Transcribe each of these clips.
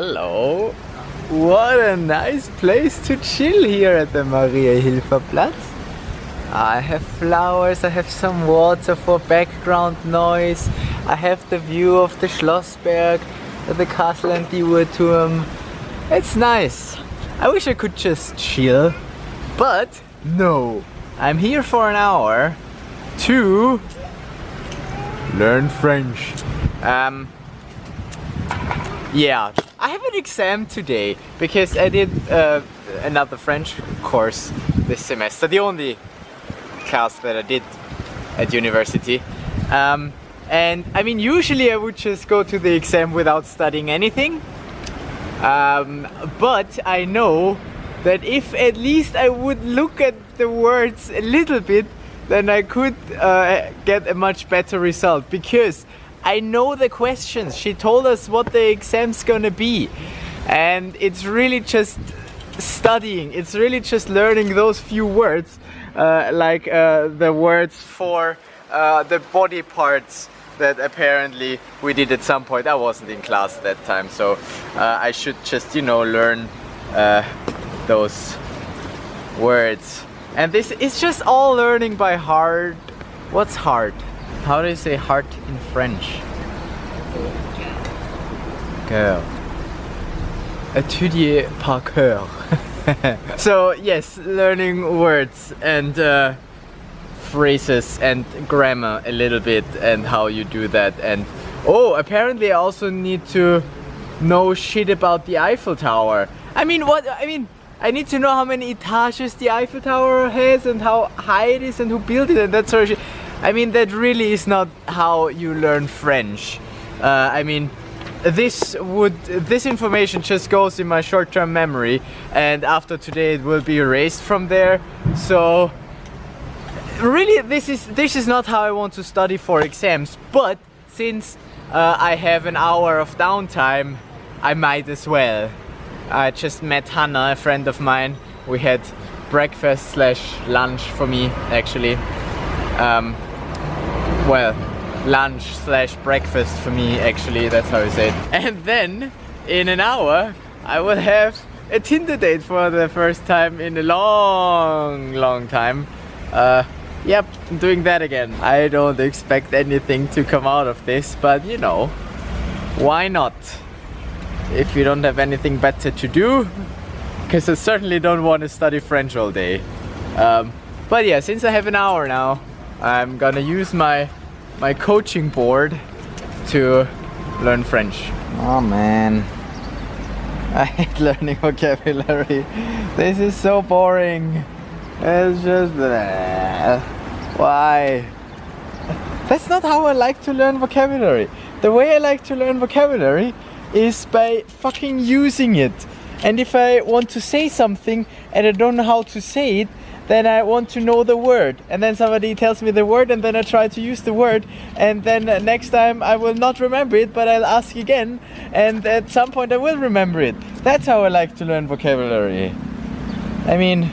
Hello. What a nice place to chill here at the Maria-Hilfer-Platz. I have flowers, I have some water for background noise, I have the view of the Schlossberg, the castle and the Uhrturm. It's nice. I wish I could just chill, but no. I'm here for an hour to learn French. Yeah, I have an exam today because I did another French course this semester, the only class that I did at university. And I mean, usually I would just go to the exam without studying anything. But I know that if at least I would look at the words a little bit, then I could get a much better result, because I know the questions. She told us what the exam's gonna be, and it's really just studying. It's really just learning those few words, like the words for the body parts that apparently we did at some point. I wasn't in class that time, so I should just, you know, learn those words. And this is just all learning by heart. What's heart? How do you say heart in French? Cœur. Étudier par cœur. So yes, learning words and phrases and grammar a little bit and how you do that. And oh, apparently I also need to know shit about the Eiffel Tower. I mean, I need to know how many etages the Eiffel Tower has and how high it is and who built it and that sort of shit. I mean, that really is not how you learn French. I mean, this information just goes in my short-term memory, and after today it will be erased from there. So really, this is not how I want to study for exams. But since I have an hour of downtime, I might as well. I just met Hannah, a friend of mine. We had breakfast / lunch for me, actually. Well, lunch / breakfast for me, actually, that's how you say it. And then, in an hour, I will have a Tinder date for the first time in a long time. Yep, I'm doing that again. I don't expect anything to come out of this, but you know, why not? If you don't have anything better to do, because I certainly don't want to study French all day. But yeah, since I have an hour now, I'm gonna use my coaching board to learn French. Oh man, I hate learning vocabulary. This is so boring. It's just why? That's not how I like to learn vocabulary. The way I like to learn vocabulary is by fucking using it. And if I want to say something and I don't know how to say it, then I want to know the word, and then somebody tells me the word, and then I try to use the word, and then next time I will not remember it, but I'll ask again, and at some point I will remember it. That's how I like to learn vocabulary. I mean,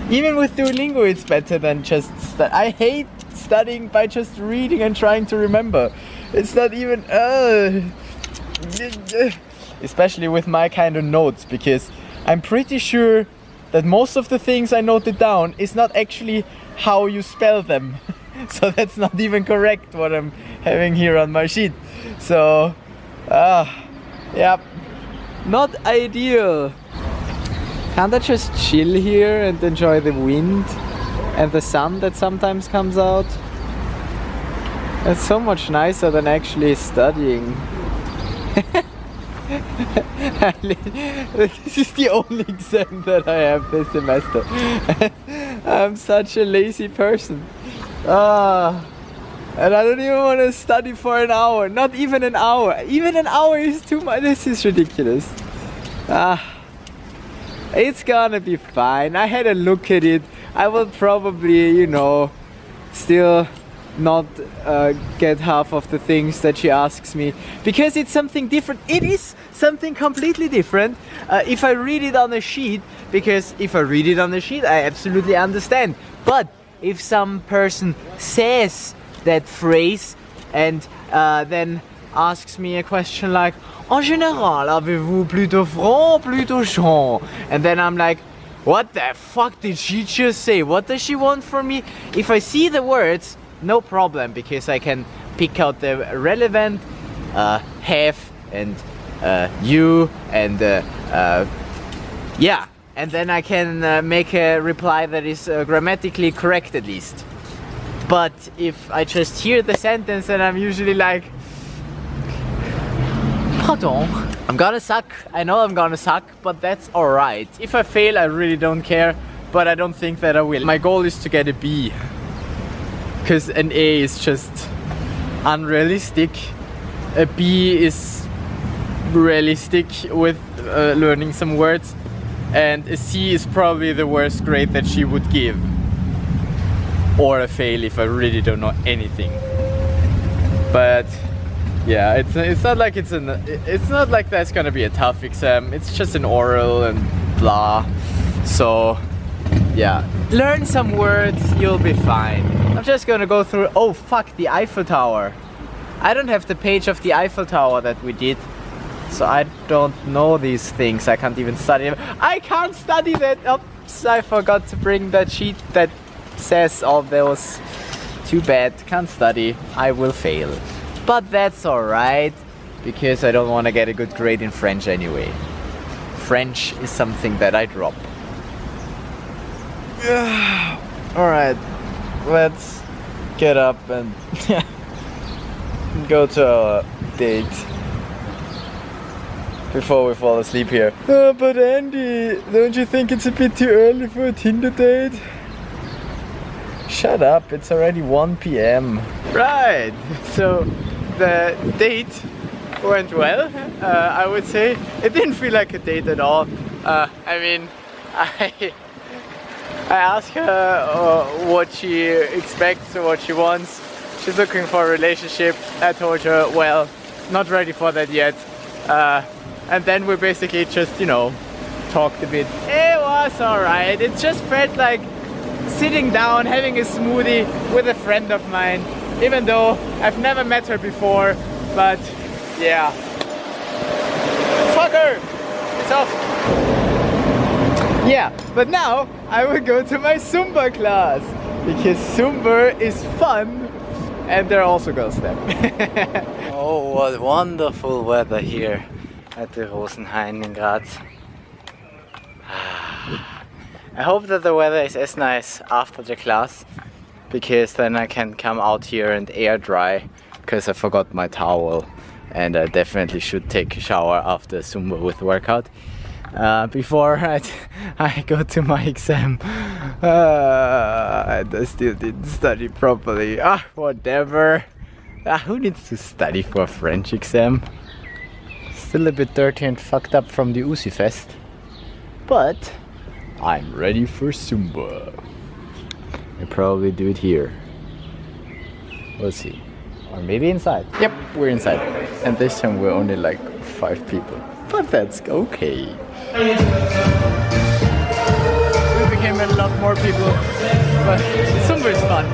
even with Duolingo it's better than just I hate studying by just reading and trying to remember. It's not even especially with my kind of notes, because I'm pretty sure that most of the things I noted down is not actually how you spell them. So that's not even correct what I'm having here on my sheet. So, yeah, not ideal. Can't I just chill here and enjoy the wind and the sun that sometimes comes out? It's so much nicer than actually studying. This is the only exam that I have this semester. I'm such a lazy person. And I don't even want to study for an hour. Not even an hour. Even an hour is too much. This is ridiculous. It's gonna be fine. I had a look at it. I will probably, you know, still not get half of the things that she asks me, because it's something different. It is something completely different if I read it on a sheet, because if I read it on a sheet I absolutely understand. But if some person says that phrase and then asks me a question like, en général, avez-vous plutôt froid, plutôt chaud? And then I'm like, what the fuck did she just say? What does she want from me? If I see the words, no problem, because I can pick out the relevant have and you and yeah, and then I can make a reply that is grammatically correct at least. But if I just hear the sentence, and I'm usually like, pardon, I'm gonna suck. I know I'm gonna suck, but that's alright. If I fail, I really don't care, but I don't think that I will. My goal is to get a B, because an A is just unrealistic. A B is realistic with learning some words, and a C is probably the worst grade that she would give. Or a fail if I really don't know anything. But yeah, it's not like it's not like that's gonna be a tough exam. It's just an oral and blah. So yeah, learn some words, you'll be fine. I'm just gonna go through. Oh fuck, the Eiffel Tower. I don't have the page of the Eiffel Tower that we did, so I don't know these things. I can't even study them. I can't study that. Oops, I forgot to bring that sheet that says all those. Too bad, can't study. I will fail. But that's alright, because I don't want to get a good grade in French anyway. French is something that I drop. Alright, let's get up and go to our date before we fall asleep here. But Andy, don't you think it's a bit too early for a Tinder date? Shut up, it's already 1 p.m. Right, so the date went well, I would say. It didn't feel like a date at all. I mean, I asked her what she expects or what she wants. She's looking for a relationship. I told her, well, not ready for that yet. And then we basically just, you know, talked a bit. It was alright. It just felt like sitting down, having a smoothie with a friend of mine. Even though I've never met her before, but yeah. Fuck her! It's off. Yeah, but now I will go to my Zumba class, because Zumba is fun and there are also girls there. Oh, what wonderful weather here at the Rosenhain in Graz. I hope that the weather is as nice after the class, because then I can come out here and air dry, because I forgot my towel and I definitely should take a shower after Zumba with workout before I go to my exam. And I still didn't study properly. Whatever. Who needs to study for a French exam? Still a bit dirty and fucked up from the Uzi Fest, but I'm ready for Zumba. I'll probably do it here. We'll see. Or maybe inside. Yep, we're inside. And this time we're only like 5 people. But that's okay. We became a lot more people. But Zumba is fun.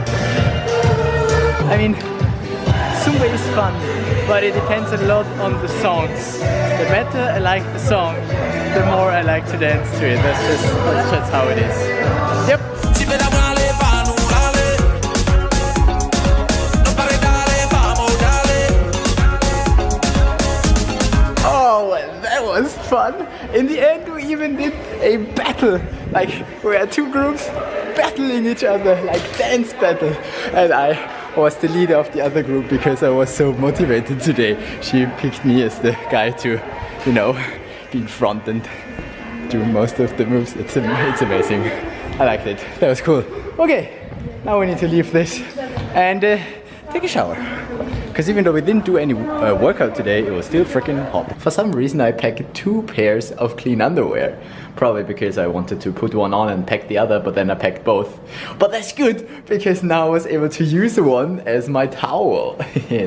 I mean, Zumba is fun, but it depends a lot on the songs. The better I like the song, the more I like to dance to it. That's just how it is. Yep. Oh, that was fun. In the end, we even did a battle. Like, we had 2 groups battling each other, like dance battle. And I was the leader of the other group because I was so motivated today. She picked me as the guy to, you know, be in front and do most of the moves. It's amazing. I liked it. That was cool. Okay, now we need to leave this and take a shower. Because even though we didn't do any workout today, it was still freaking hot. For some reason I packed 2 pairs of clean underwear. Probably because I wanted to put one on and pack the other, but then I packed both. But that's good, because now I was able to use one as my towel.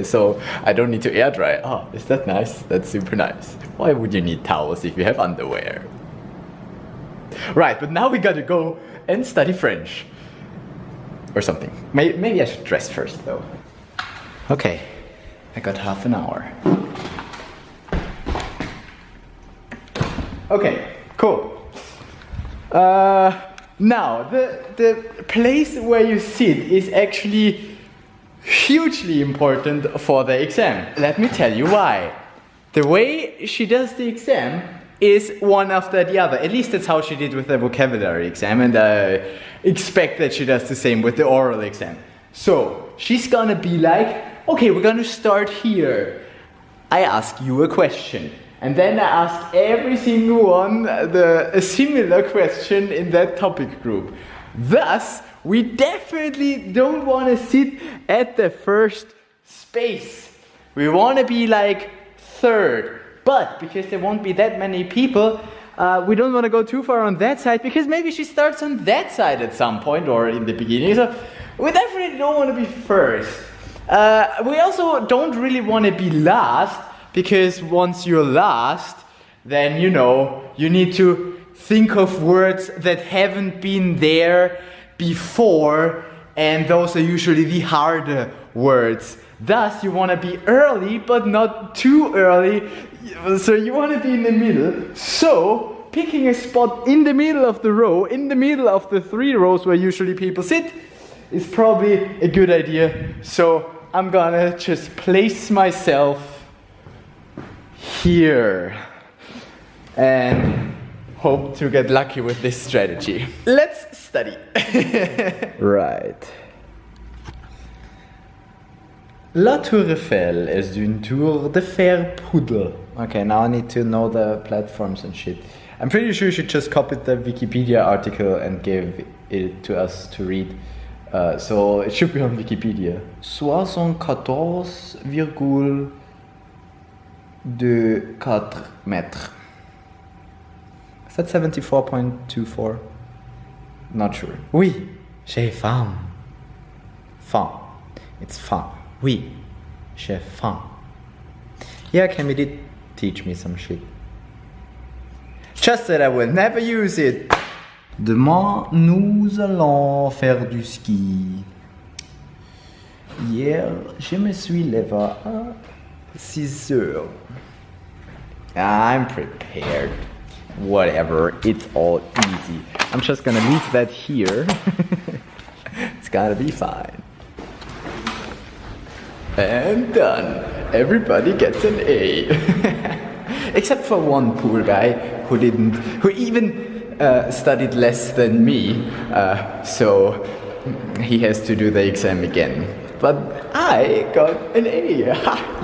So I don't need to air dry. Oh, is that nice? That's super nice. Why would you need towels if you have underwear? Right, but now we gotta go and study French. Or something. Maybe I should dress first though. Okay, I got half an hour. Okay, cool. Now, the place where you sit is actually hugely important for the exam. Let me tell you why. The way she does the exam is one after the other. At least that's how she did with the vocabulary exam, and I expect that she does the same with the oral exam. So, she's gonna be like, okay, we're gonna start here. I ask you a question. And then I ask every single one a similar question in that topic group. Thus, we definitely don't want to sit at the first space. We want to be like third. But because there won't be that many people, we don't want to go too far on that side, because maybe she starts on that side at some point or in the beginning. So we definitely don't want to be first. We also don't really want to be last, because once you're last, then you know, you need to think of words that haven't been there before, and those are usually the harder words. Thus, you want to be early, but not too early, so you want to be in the middle. So, picking a spot in the middle of the row, in the middle of the 3 rows where usually people sit, is probably a good idea. So, I'm gonna just place myself here and hope to get lucky with this strategy. Let's study. Right. La Tour Eiffel est une tour de fer poudre. Okay, now I need to know the platforms and shit. I'm pretty sure she just copied the Wikipedia article and gave it to us to read. So it should be on Wikipedia. 74,24 mètres. Is that 74.24? Not sure. Oui, j'ai faim. Faim. It's faim. Oui, j'ai faim. Yeah, Cammy did teach me some shit. Just that I will never use it. Demain, nous allons faire du ski. Hier, je me suis levé à 6 heures. I'm prepared. Whatever, it's all easy. I'm just gonna leave that here. It's gotta be fine. And done. Everybody gets an A. Except for one poor guy who even studied less than me. So he has to do the exam again. But I got an A.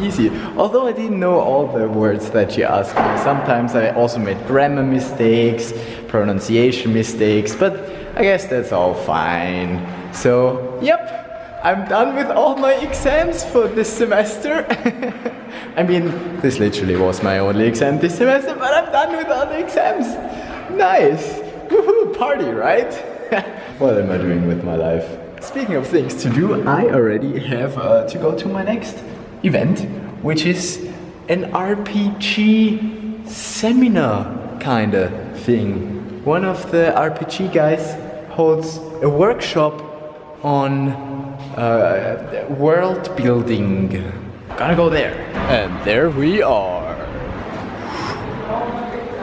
Easy. Although I didn't know all the words that she asked me. Sometimes I also made grammar mistakes, pronunciation mistakes, but I guess that's all fine. So, yep. I'm done with all my exams for this semester. I mean, this literally was my only exam this semester, but I'm done with all the exams. Nice. Woohoo, party, right? What am I doing with my life? Speaking of things to do, I already have to go to my next event, which is an RPG seminar kind of thing. One of the RPG guys holds a workshop on world building. Gonna go there. And there we are.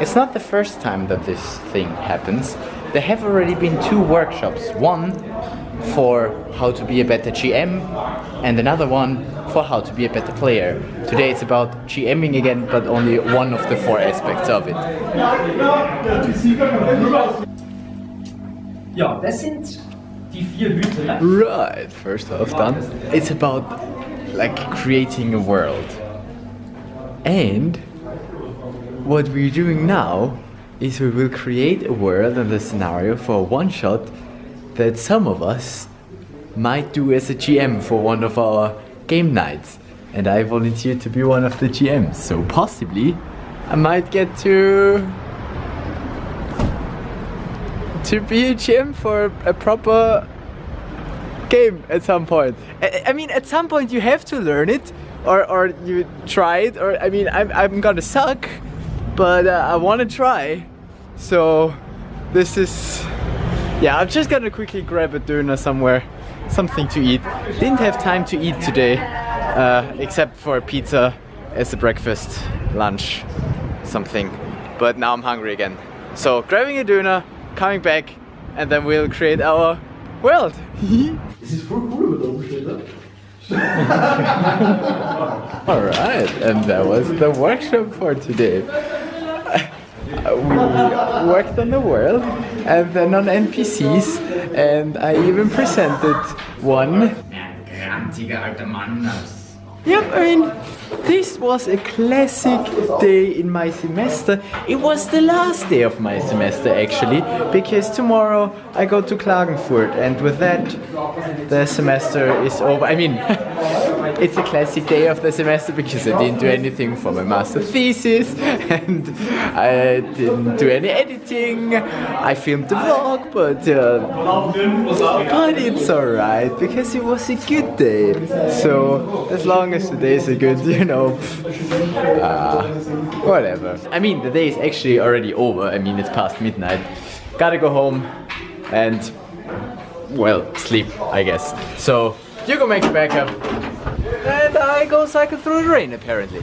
It's not the first time that this thing happens. There have already been 2 workshops. One for how to be a better GM and another one for how to be a better player. Today it's about GMing again, but only one of the 4 aspects of it. Ja, das sind die 4 Hüte. Right, first off done. It's about like creating a world. And what we're doing now is we will create a world and a scenario for a one-shot that some of us might do as a GM for one of our game nights. And I volunteered to be one of the GMs, so possibly I might get to be a GM for a proper game at some point. I mean, at some point you have to learn it, or you try it, or I mean, I'm gonna suck, but I want to try. So this is, yeah, I'm just gonna quickly grab a döner somewhere, something to eat. Didn't have time to eat today. except for pizza as a breakfast, lunch, something. But now I'm hungry again. So grabbing a döner, coming back, and then we'll create our world. Es ist voll cool mit der Umstelle. Alright, and that was the workshop for today. We worked on the world and then on NPCs, and I even presented one. Grantiger alter Mann das. Yep, I mean, this was a classic day in my semester. It was the last day of my semester actually, because tomorrow I go to Klagenfurt, and with that the semester is over. I mean, it's a classic day of the semester because I didn't do anything for my master thesis and I didn't do any editing. I filmed the vlog, but it's alright because it was a good day. So as long as the days are good, you know, whatever. I mean, the day is actually already over. I mean, it's past midnight. Gotta go home and, well, sleep, I guess. So you go make your backup and I go cycle through the rain apparently.